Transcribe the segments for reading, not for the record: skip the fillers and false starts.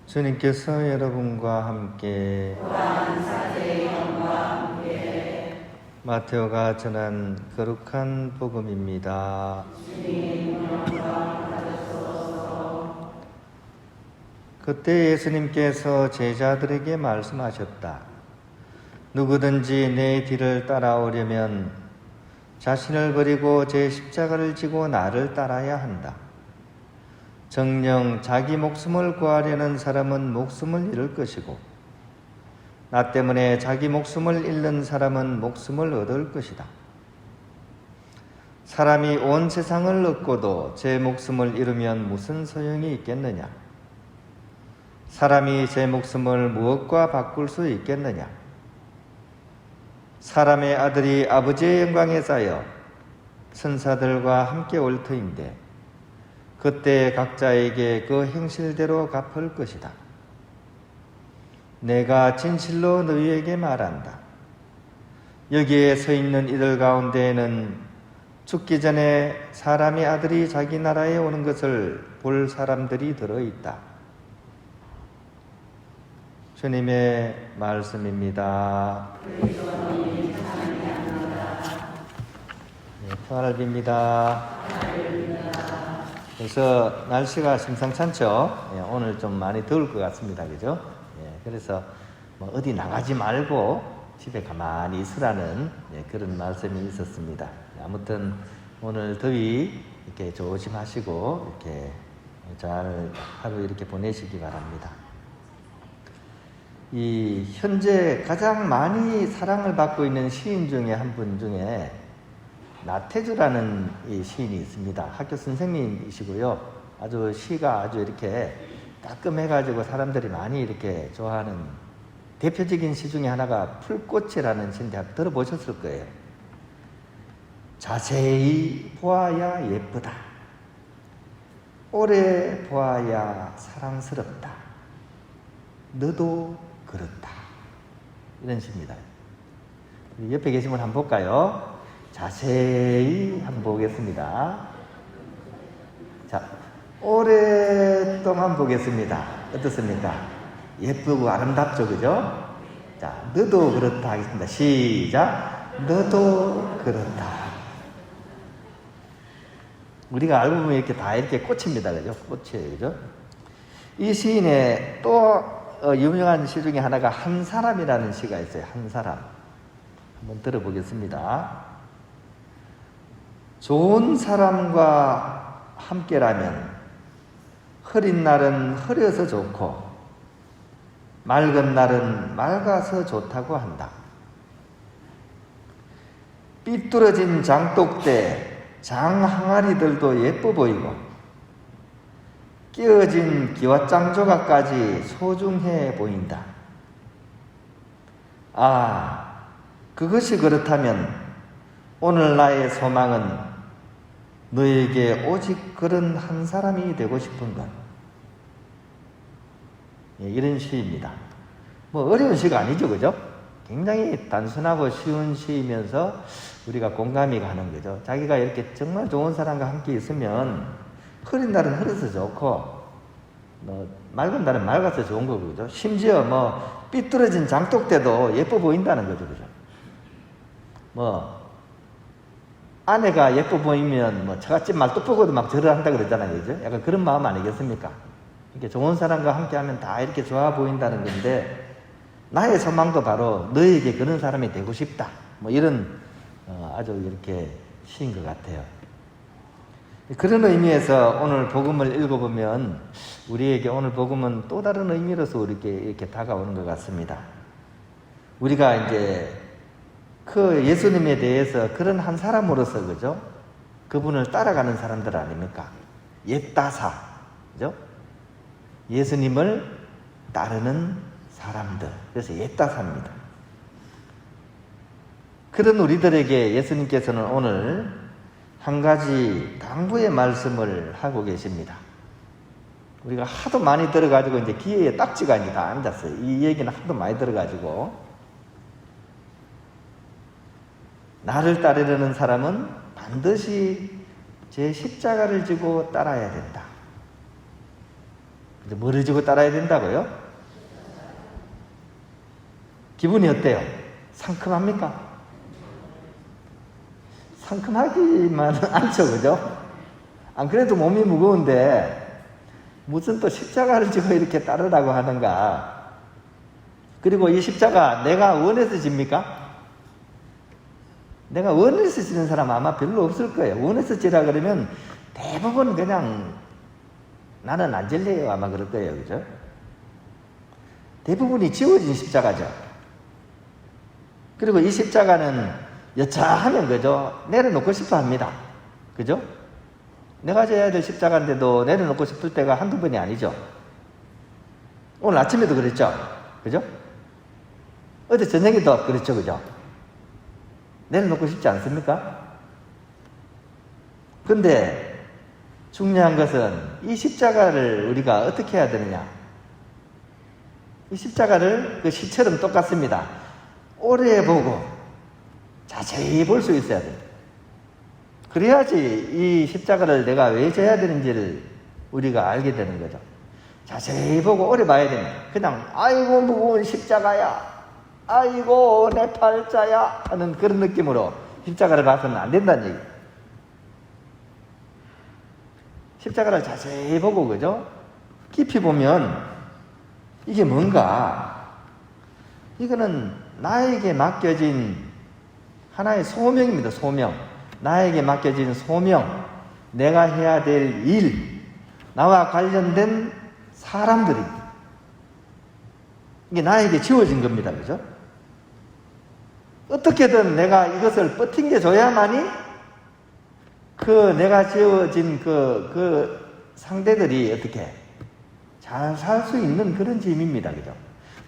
주님께서 여러분과 함께 마테오가 전한 거룩한 복음입니다. 그때 예수님께서 제자들에게 말씀하셨다. 누구든지 내 뒤를 따라오려면 자신을 버리고 제 십자가를 지고 나를 따라야 한다. 정녕 자기 목숨을 구하려는 사람은 목숨을 잃을 것이고 나 때문에 자기 목숨을 잃는 사람은 목숨을 얻을 것이다. 사람이 온 세상을 얻고도 제 목숨을 잃으면 무슨 소용이 있겠느냐? 사람이 제 목숨을 무엇과 바꿀 수 있겠느냐? 사람의 아들이 아버지의 영광에 쌓여 천사들과 함께 올 터인데 그때 각자에게 그 행실대로 갚을 것이다. 내가 진실로 너희에게 말한다. 여기에 서 있는 이들 가운데에는 죽기 전에 사람의 아들이 자기 나라에 오는 것을 볼 사람들이 들어있다. 주님의 말씀입니다. 평안을 빕니다. 그래서 날씨가 심상찮죠? 오늘 좀 많이 더울 것 같습니다. 그죠? 그래서 뭐 어디 나가지 말고 집에 가만히 있으라는 그런 말씀이 있었습니다. 아무튼 오늘 더위 이렇게 조심하시고 이렇게 잘 하루 이렇게 보내시기 바랍니다. 이 현재 가장 많이 사랑을 받고 있는 시인 중에 한 분 중에 나태주라는 이 시인이 있습니다. 학교 선생님이시고요. 아주 시가 아주 이렇게 따끔해가지고 사람들이 많이 이렇게 좋아하는 대표적인 시 중에 하나가 풀꽃이라는 시인데 들어보셨을 거예요. 자세히 보아야 예쁘다. 오래 보아야 사랑스럽다. 너도 그렇다. 이런 시입니다. 옆에 계신 분 한번 볼까요? 자세히 한번 보겠습니다. 자, 오랫동안 보겠습니다. 어떻습니까? 예쁘고 아름답죠, 그죠? 자, 너도 그렇다 하겠습니다. 시작. 너도 그렇다. 우리가 알고 보면 이렇게 다 이렇게 꽃입니다, 그죠? 꽃이에요, 그죠? 이 시인의 또 유명한 시 중에 하나가 한 사람이라는 시가 있어요. 한 사람. 한번 들어보겠습니다. 좋은 사람과 함께라면 흐린 날은 흐려서 좋고 맑은 날은 맑아서 좋다고 한다. 삐뚤어진 장독대, 장항아리들도 예뻐 보이고 끼어진 기와장조각까지 소중해 보인다. 아, 그것이 그렇다면 오늘 나의 소망은 너에게 오직 그런 한 사람이 되고 싶은 것. 이런 시입니다. 뭐 어려운 시가 아니죠, 그죠? 굉장히 단순하고 쉬운 시이면서 우리가 공감이 가는 거죠. 자기가 이렇게 정말 좋은 사람과 함께 있으면 흐린 날은 흐려서 좋고 맑은 날은 맑아서 좋은 거고, 그죠? 심지어 뭐 삐뚤어진 장독대도 예뻐 보인다는 거죠, 그죠? 뭐 아내가 예뻐 보이면 뭐 처갓집 말뚝 보고도 막 절을 한다 그러잖아요, 그죠? 약간 그런 마음 아니겠습니까? 이렇게 좋은 사람과 함께하면 다 이렇게 좋아 보인다는 건데 나의 소망도 바로 너에게 그런 사람이 되고 싶다. 뭐 이런 아주 이렇게 시인 것 같아요. 그런 의미에서 오늘 복음을 읽어보면 우리에게 오늘 복음은 또 다른 의미로서 이렇게 다가오는 것 같습니다. 우리가 이제 그 예수님에 대해서 그런 한 사람으로서, 그죠? 그분을 따라가는 사람들 아닙니까? 옛다사, 그죠? 예수님을 따르는 사람들. 그래서 옛다사입니다. 그런 우리들에게 예수님께서는 오늘 한 가지 당부의 말씀을 하고 계십니다. 우리가 하도 많이 들어가지고 이제 귀에 딱지가 이제 다 앉았어요. 이 얘기는 하도 많이 들어가지고. 나를 따르려는 사람은 반드시 제 십자가를 지고 따라야 된다. 근데 뭐를 지고 따라야 된다고요? 기분이 어때요? 상큼합니까? 상큼하기만은 않죠, 그죠? 안 그래도 몸이 무거운데 무슨 또 십자가를 지고 이렇게 따르라고 하는가? 그리고 이 십자가 내가 원해서 집니까? 내가 원해서 지는 사람 아마 별로 없을 거예요. 원해서 지라 그러면 대부분 그냥 나는 안 질래요 아마 그럴 거예요. 그죠? 대부분이 지워진 십자가죠. 그리고 이 십자가는 여차하면 그죠? 내려놓고 싶어 합니다. 그죠? 내가 져야 될 십자가인데도 내려놓고 싶을 때가 한두 번이 아니죠. 오늘 아침에도 그랬죠. 그죠? 어제 저녁에도 그랬죠. 그죠? 내려놓고 싶지 않습니까? 근데 중요한 것은 이 십자가를 우리가 어떻게 해야 되느냐? 이 십자가를 그 시처럼 똑같습니다. 오래 보고 자세히 볼 수 있어야 돼요. 그래야지 이 십자가를 내가 왜 져야 되는지를 우리가 알게 되는 거죠. 자세히 보고 오래 봐야 됩니다. 그냥 아이고 무거운 십자가야, 아이고 내 팔자야 하는 그런 느낌으로 십자가를 봐서는 안 된다는 얘기예요. 십자가를 자세히 보고 그죠? 깊이 보면 이게 뭔가, 이거는 나에게 맡겨진 하나의 소명입니다. 소명. 나에게 맡겨진 소명, 내가 해야 될 일, 나와 관련된 사람들이 이게 나에게 지워진 겁니다. 그죠? 어떻게든 내가 이것을 버팅겨 줘야만이 내가 지어진 상대들이 어떻게 잘 살 수 있는 그런 짐입니다. 그죠?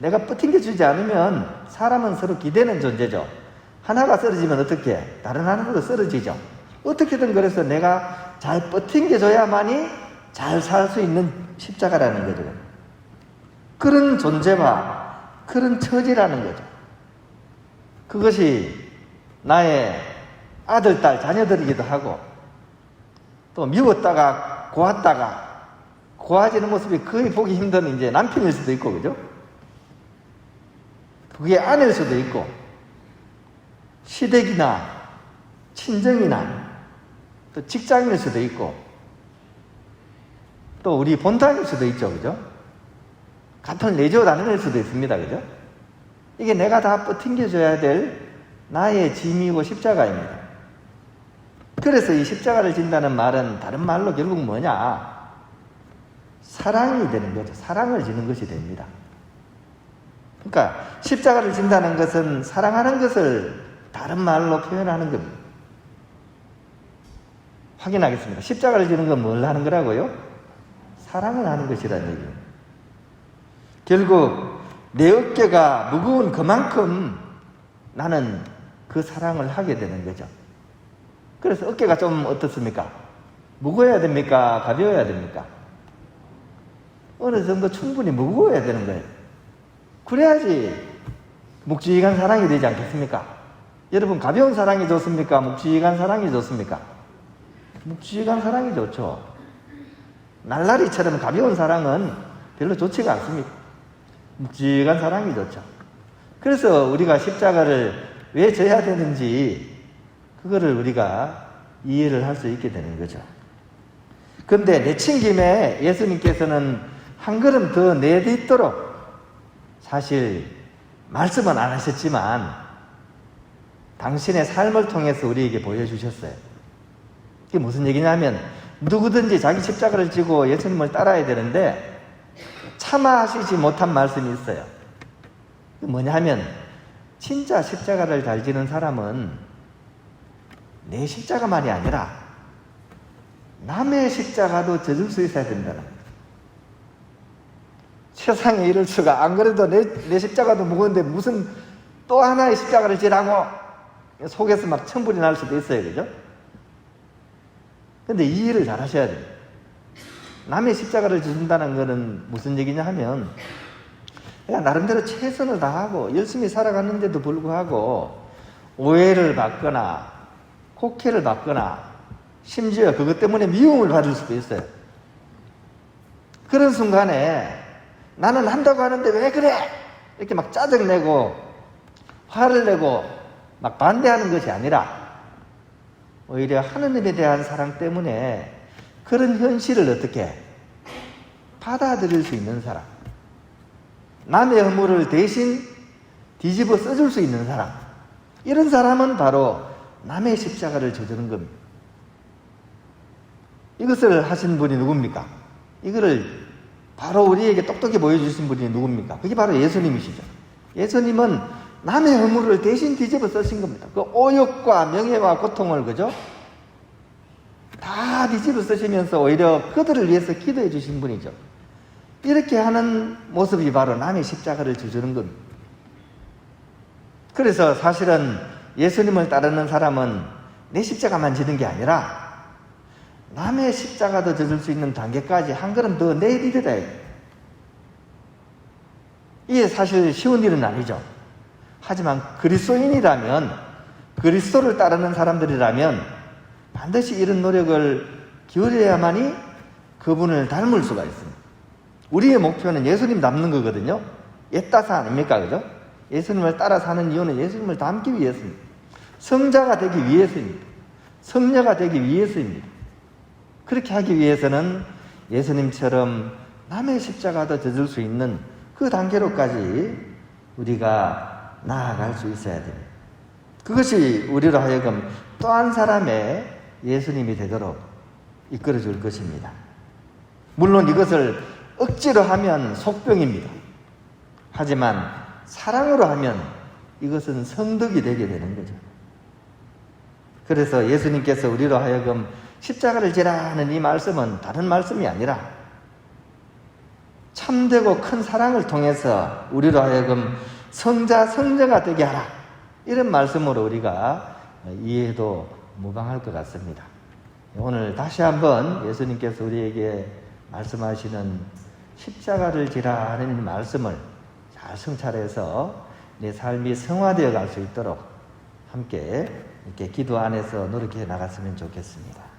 내가 버팅겨 주지 않으면 사람은 서로 기대는 존재죠. 하나가 쓰러지면 어떻게? 다른 하나도 쓰러지죠. 어떻게든 그래서 내가 잘 버팅겨 줘야만이 잘 살 수 있는 십자가라는 거죠. 그런 존재와 그런 처지라는 거죠. 그것이 나의 아들, 딸, 자녀들이기도 하고, 또 미웠다가 고았다가 고아지는 모습이 거의 보기 힘든 이제 남편일 수도 있고, 그죠? 그게 아내일 수도 있고, 시댁이나 친정이나 또 직장일 수도 있고, 또 우리 본당일 수도 있죠, 그죠? 같은 내조 단원일 수도 있습니다, 그죠? 이게 내가 다 버팅겨줘야 될 나의 짐이고 십자가입니다. 그래서 이 십자가를 진다는 말은 다른 말로 결국 뭐냐? 사랑이 되는 거죠. 사랑을 지는 것이 됩니다. 그러니까 십자가를 진다는 것은 사랑하는 것을 다른 말로 표현하는 겁니다. 확인하겠습니다. 십자가를 지는 건 뭘 하는 거라고요? 사랑을 하는 것이라는 얘기예요. 결국 내 어깨가 무거운 그만큼 나는 그 사랑을 하게 되는 거죠. 그래서 어깨가 좀 어떻습니까? 무거워야 됩니까? 가벼워야 됩니까? 어느 정도 충분히 무거워야 되는 거예요. 그래야지 묵직한 사랑이 되지 않겠습니까? 여러분, 가벼운 사랑이 좋습니까? 묵직한 사랑이 좋습니까? 묵직한 사랑이 좋죠. 날라리처럼 가벼운 사랑은 별로 좋지가 않습니다. 묵직한 사랑이 좋죠. 그래서 우리가 십자가를 왜 져야 되는지 그거를 우리가 이해를 할 수 있게 되는 거죠. 그런데 내친 김에 예수님께서는 한 걸음 더 내딛도록, 사실 말씀은 안 하셨지만 당신의 삶을 통해서 우리에게 보여주셨어요. 그게 무슨 얘기냐면, 누구든지 자기 십자가를 지고 예수님을 따라야 되는데 차마 하시지 못한 말씀이 있어요. 뭐냐 하면, 진짜 십자가를 잘 지는 사람은 내 십자가만이 아니라 남의 십자가도 져줄 수 있어야 된다는 거예요. 세상에 이럴 수가. 안 그래도 내 십자가도 무거운데 무슨 또 하나의 십자가를 지라고 속에서 막 천불이 날 수도 있어요. 그죠? 근데 이 일을 잘 하셔야 돼요. 남의 십자가를 져준다는 것은 무슨 얘기냐 하면 그냥 나름대로 최선을 다하고 열심히 살아가는데도 불구하고 오해를 받거나 혹해를 받거나 심지어 그것 때문에 미움을 받을 수도 있어요. 그런 순간에 나는 한다고 하는데 왜 그래? 이렇게 막 짜증내고 화를 내고 막 반대하는 것이 아니라 오히려 하느님에 대한 사랑 때문에 그런 현실을 어떻게 받아들일 수 있는 사람, 남의 허물을 대신 뒤집어 써줄 수 있는 사람, 이런 사람은 바로 남의 십자가를 져주는 겁니다. 이것을 하신 분이 누굽니까? 이거를 바로 우리에게 똑똑히 보여주신 분이 누굽니까? 그게 바로 예수님이시죠. 예수님은 남의 허물을 대신 뒤집어 쓰신 겁니다. 그 오욕과 명예와 고통을, 그죠? 다 뒤집어 쓰시면서 오히려 그들을 위해서 기도해 주신 분이죠. 이렇게 하는 모습이 바로 남의 십자가를 져주는 겁니다. 그래서 사실은 예수님을 따르는 사람은 내 십자가만 지는 게 아니라 남의 십자가도 져줄 수 있는 단계까지 한 걸음 더 내디뎌야 해요. 이게 사실 쉬운 일은 아니죠. 하지만 그리스도인이라면, 그리스도를 따르는 사람들이라면 반드시 이런 노력을 기울여야만이 그분을 닮을 수가 있습니다. 우리의 목표는 예수님 닮는 거거든요. 옛따사 아닙니까? 그죠? 예수님을 따라 사는 이유는 예수님을 닮기 위해서입니다. 성자가 되기 위해서입니다. 성녀가 되기 위해서입니다. 그렇게 하기 위해서는 예수님처럼 남의 십자가도 져줄 수 있는 그 단계로까지 우리가 나아갈 수 있어야 됩니다. 그것이 우리로 하여금 또 한 사람의 예수님이 되도록 이끌어 줄 것입니다. 물론 이것을 억지로 하면 속병입니다. 하지만 사랑으로 하면 이것은 성덕이 되게 되는 거죠. 그래서 예수님께서 우리로 하여금 십자가를 지라 하는 이 말씀은 다른 말씀이 아니라 참되고 큰 사랑을 통해서 우리로 하여금 성자, 성녀가 되게 하라, 이런 말씀으로 우리가 이해해도 무방할 것 같습니다. 오늘 다시 한번 예수님께서 우리에게 말씀하시는 십자가를 지라 하는 말씀을 잘 성찰해서 내 삶이 성화되어 갈 수 있도록 함께 이렇게 기도 안에서 노력해 나갔으면 좋겠습니다.